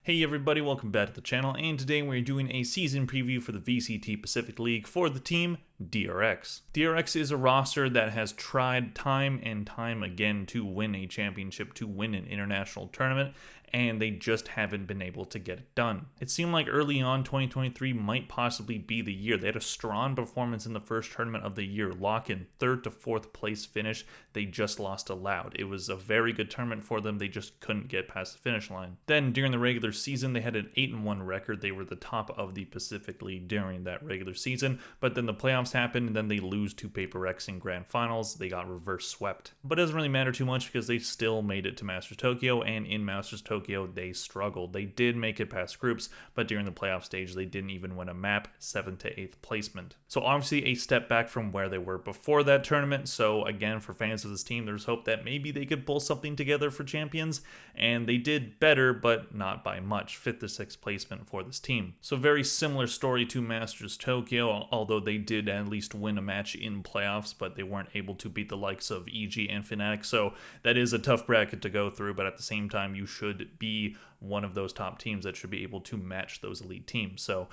Hey everybody, welcome back to the channel, and today we're doing a season preview for the VCT Pacific League for the team DRX. DRX is a roster that has tried time and time again to win a championship, to win an international tournament, and they just haven't been able to get it done. It seemed like early on 2023 might possibly be the year. They had a strong performance in the first tournament of the year, lock in 3rd to 4th place finish. They just lost to Loud. It was a very good tournament for them. They just couldn't get past the finish line. Then during the regular season, they had an 8-1 record. They were the top of the Pacific League during that regular season, but then the playoffs happened, and then they lose to Paper X in grand finals. They got reverse swept. But it doesn't really matter too much because they still made it to Masters Tokyo, and in Masters Tokyo, they struggled. They did make it past groups, but during the playoff stage, they didn't even win a map, 7th to 8th placement. So obviously a step back from where they were before that tournament. So again, for fans of this team, there's hope that maybe they could pull something together for champions, and they did better, but not by much, 5th to 6th placement for this team. So very similar story to Masters Tokyo, although they did at least win a match in playoffs, but they weren't able to beat the likes of EG and Fnatic. So that is a tough bracket to go through, but at the same time, you should be one of those top teams that should be able to match those elite teams. So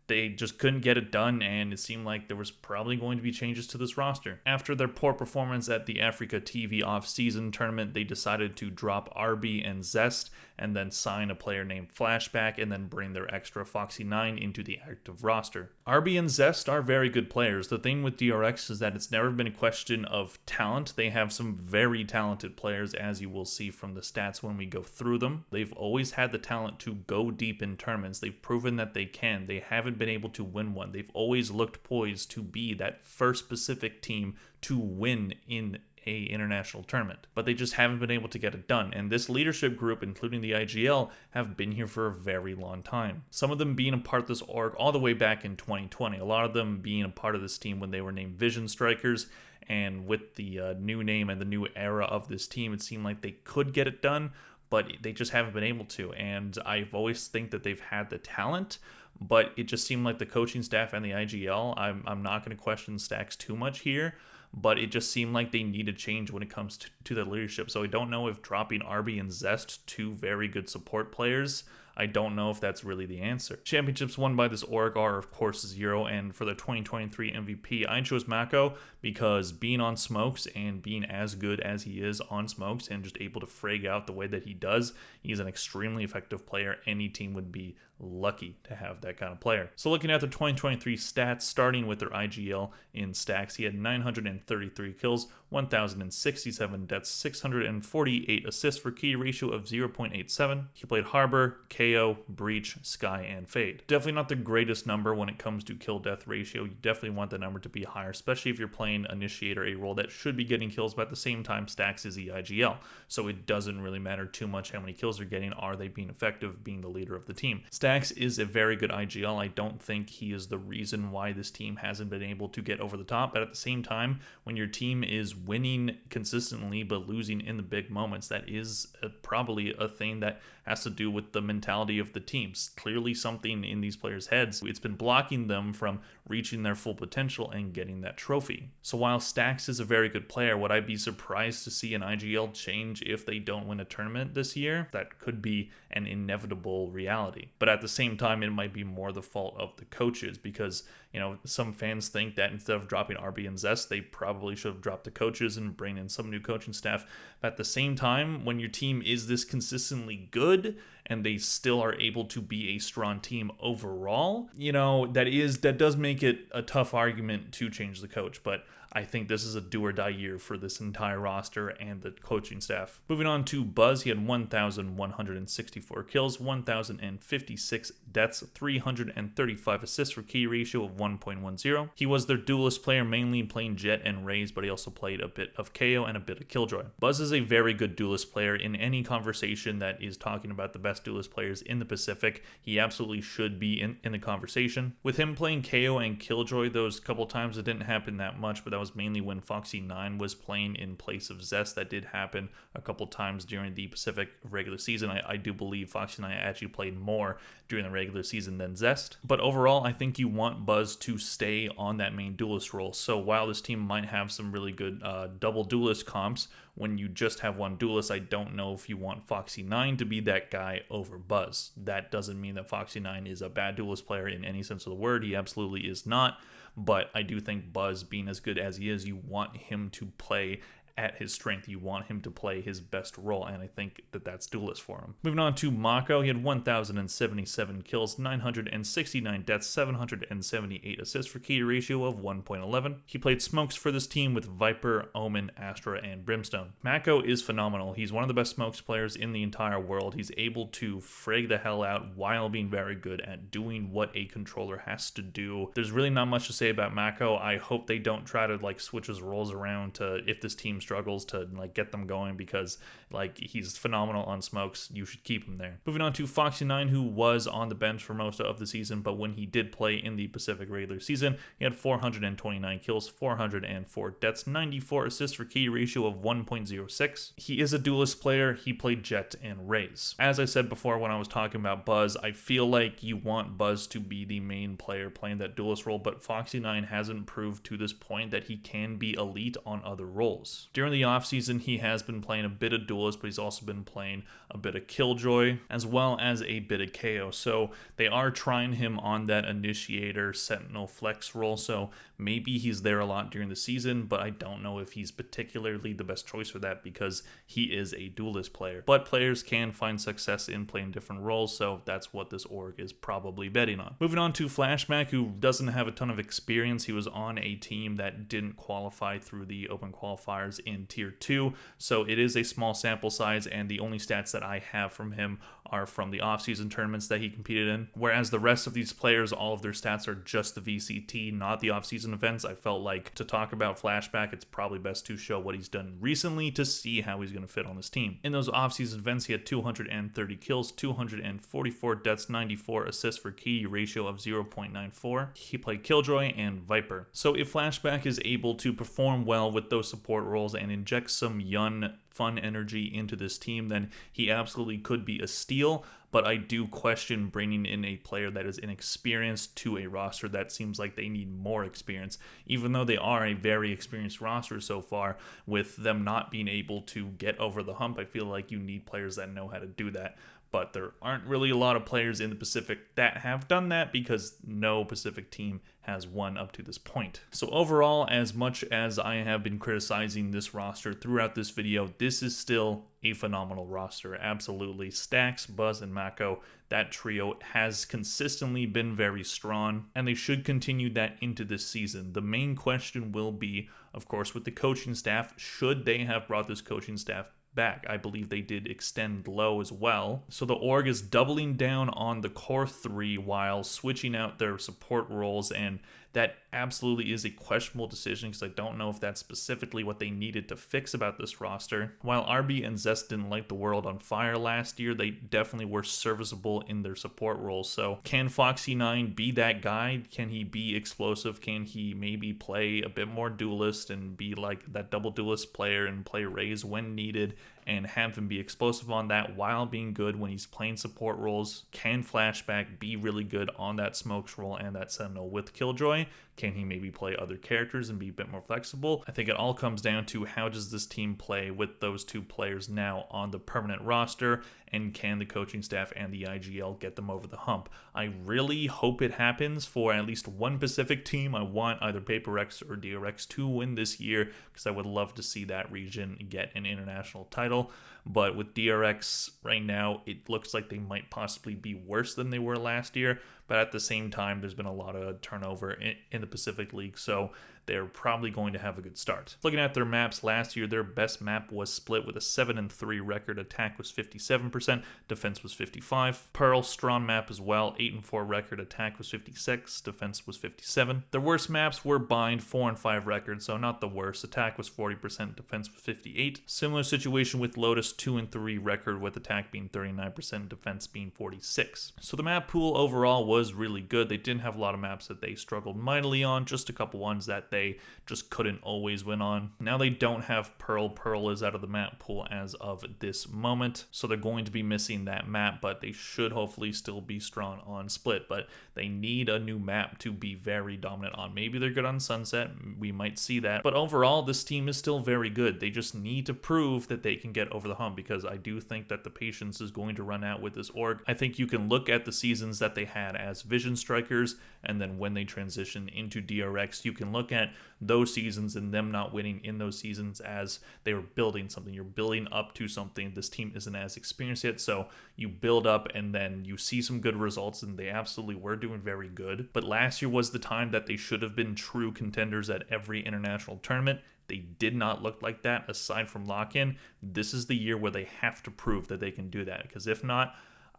they just couldn't get it done, and it seemed like there was probably going to be changes to this roster. After their poor performance at the Africa TV off-season tournament, they decided to drop RB and Zest, and then sign a player named Flashback, and then bring their extra Foxy9 into the active roster. RB and Zest are very good players. The thing with DRX is that it's never been a question of talent. They have some very talented players, as you will see from the stats when we go through them. They've always had the talent to go deep in tournaments. They've proven that they can. They haven't been able to win one. They've always looked poised to be that first Pacific team to win in a international tournament, but they just haven't been able to get it done. And this leadership group, including the IGL, have been here for a very long time. Some of them being a part of this org all the way back in 2020, a lot of them being a part of this team when they were named Vision Strikers. And with the new name and the new era of this team, it seemed like they could get it done, but they just haven't been able to. And I've always think that they've had the talent, but it just seemed like the coaching staff and the IGL, I'm not going to question Stacks too much here, but it just seemed like they need a change when it comes to the leadership. So I don't know if dropping RB and Zest, two very good support players, I don't know if that's really the answer. Championships won by this org are, of course, 0, and for the 2023 MVP, I chose Mako because being on Smokes and being as good as he is on Smokes and just able to frag out the way that he does, he's an extremely effective player. Any team would be lucky to have that kind of player. So looking at the 2023 stats, starting with their IGL in Stacks, he had 933 kills, 1,067 deaths, 648 assists for key ratio of 0.87. He played Harbor, KO, Breach, Sky, and Fade. Definitely not the greatest number when it comes to kill-death ratio. You definitely want the number to be higher, especially if you're playing Initiator, a role that should be getting kills, but at the same time, Stacks is the IGL. So it doesn't really matter too much how many kills they're getting. Are they being effective, being the leader of the team? Stacks is a very good IGL. I don't think he is the reason why this team hasn't been able to get over the top, but at the same time, when your team is winning consistently but losing in the big moments, that is probably a thing that has to do with the mentality of the teams. Clearly something in these players' heads, it's been blocking them from reaching their full potential and getting that trophy. So while Stacks is a very good player, would I be surprised to see an IGL change if they don't win a tournament this year? That could be an inevitable reality. But at the same time, it might be more the fault of the coaches because, you know, some fans think that instead of dropping RB and Zest, they probably should have dropped the coaches and bring in some new coaching staff. But at the same time, when your team is this consistently good and they still are able to be a strong team overall, you know, that does make it a tough argument to change the coach. But I think this is a do or die year for this entire roster and the coaching staff. Moving on to Buzz, he had 1,164 kills, 1,056 deaths, 335 assists for key ratio of 1.10. He was their duelist player, mainly playing Jet and Raze, but he also played a bit of KO and a bit of Killjoy. Buzz is a very good duelist player. In any conversation that is talking about the best duelist players in the Pacific, he absolutely should be in the conversation. With him playing KO and Killjoy those couple times, it didn't happen that much, but that was mainly when Foxy9 was playing in place of Zest. That did happen a couple times during the Pacific regular season. I do believe Foxy9 actually played more during the regular season than Zest. But overall, I think you want Buzz to stay on that main duelist role. So while this team might have some really good double duelist comps, when you just have one duelist, I don't know if you want Foxy9 to be that guy over Buzz. That doesn't mean that Foxy9 is a bad duelist player in any sense of the word. He absolutely is not. But I do think Buzz, being as good as he is, you want him to play at his strength. You want him to play his best role, and I think that that's duelist for him. Moving on to Mako, he had 1,077 kills, 969 deaths, 778 assists for KD ratio of 1.11. He played smokes for this team with Viper, Omen, Astra, and Brimstone. Mako is phenomenal. He's one of the best smokes players in the entire world. He's able to frig the hell out while being very good at doing what a controller has to do. There's really not much to say about Mako. I hope they don't try to like switch his roles around to, if this team struggles, to like get them going, because like he's phenomenal on smokes. You should keep him there. Moving on to Foxy9, who was on the bench for most of the season, but when he did play in the Pacific regular season, he had 429 kills, 404 deaths, 94 assists for KD ratio of 1.06. He is a duelist player. He played Jet and Raze. As I said before when I was talking about Buzz, I feel like you want Buzz to be the main player playing that duelist role, but Foxy9 hasn't proved to this point that he can be elite on other roles. During the offseason, he has been playing a bit of duelist, but he's also been playing a bit of Killjoy, as well as a bit of KO. So they are trying him on that initiator Sentinel flex role, so maybe he's there a lot during the season, but I don't know if he's particularly the best choice for that because he is a duelist player. But players can find success in playing different roles, so that's what this org is probably betting on. Moving on to Flashback, who doesn't have a ton of experience. He was on a team that didn't qualify through the open qualifiers in Tier 2, so it is a small sample size, and the only stats that I have from him are from the off-season tournaments that he competed in, whereas the rest of these players, all of their stats are just the VCT, not the off-season events. I felt like to talk about Flashback, it's probably best to show what he's done recently to see how he's going to fit on this team. In those off-season events, he had 230 kills, 244 deaths, 94 assists for KD ratio of 0.94. He played Killjoy and Viper. So if Flashback is able to perform well with those support roles and inject some young fun energy into this team, then he absolutely could be a steal. But I do question bringing in a player that is inexperienced to a roster that seems like they need more experience, even though they are a very experienced roster so far. With them not being able to get over the hump, I feel like you need players that know how to do that. But there aren't really a lot of players in the Pacific that have done that because no Pacific team has won up to this point. So overall, as much as I have been criticizing this roster throughout this video, this is still a phenomenal roster. Absolutely. Stax, Buzz, and Mako, that trio has consistently been very strong, and they should continue that into this season. The main question will be, of course, with the coaching staff, should they have brought this coaching staff back? I believe they did extend low as well. So the org is doubling down on the core three while switching out their support roles, and that absolutely is a questionable decision because I don't know if that's specifically what they needed to fix about this roster. While RB and Zest didn't light the world on fire last year, they definitely were serviceable in their support roles. So can Foxy9 be that guy? Can he be explosive? Can he maybe play a bit more duelist and be like that double duelist player and play Raze when needed and have him be explosive on that while being good when he's playing support roles? Can Flashback be really good on that smokes role and that Sentinel with Killjoy? Can he maybe play other characters and be a bit more flexible? I think it all comes down to how does this team play with those two players now on the permanent roster, and can the coaching staff and the IGL get them over the hump? I really hope it happens for at least one Pacific team. I want either PaperX or DRX to win this year because I would love to see that region get an international title. But with DRX right now, it looks like they might possibly be worse than they were last year. But at the same time, there's been a lot of turnover in the Pacific League, so they're probably going to have a good start. Looking at their maps last year, their best map was Split with a 7-3 record. Attack was 57%, defense was 55%. Pearl, strong map as well, 8-4 record. Attack was 56%, defense was 57%. Their worst maps were Bind, 4-5 record, so not the worst. Attack was 40%, defense was 58%. Similar situation with Lotus, 2-3 record, with attack being 39%, defense being 46%. So the map pool overall was really good. They didn't have a lot of maps that they struggled mightily on, just a couple ones that they just couldn't always win on. Now they don't have Pearl. Pearl is out of the map pool as of this moment, so they're going to be missing that map, but they should hopefully still be strong on Split. But they need a new map to be very dominant on. Maybe they're good on Sunset, we might see that, but overall this team is still very good. They just need to prove that they can get over the hump, because I do think that the patience is going to run out with this org. I think you can look at the seasons that they had as Vision Strikers, and then when they transition into DRX, you can look at those seasons and them not winning in those seasons as they were building something. You're building up to something. This team isn't as experienced yet, so you build up and then you see some good results, and they absolutely were doing very good. But last year was the time that they should have been true contenders at every international tournament. They did not look like that aside from lock-in. This is the year where they have to prove that they can do that, because if not,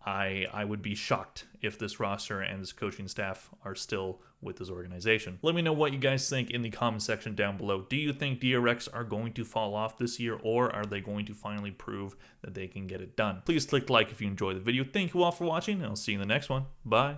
I would be shocked if this roster and this coaching staff are still with this organization. Let me know what you guys think in the comment section down below. Do you think DRX are going to fall off this year, or are they going to finally prove that they can get it done? Please click like if you enjoyed the video. Thank you all for watching, and I'll see you in the next one. Bye.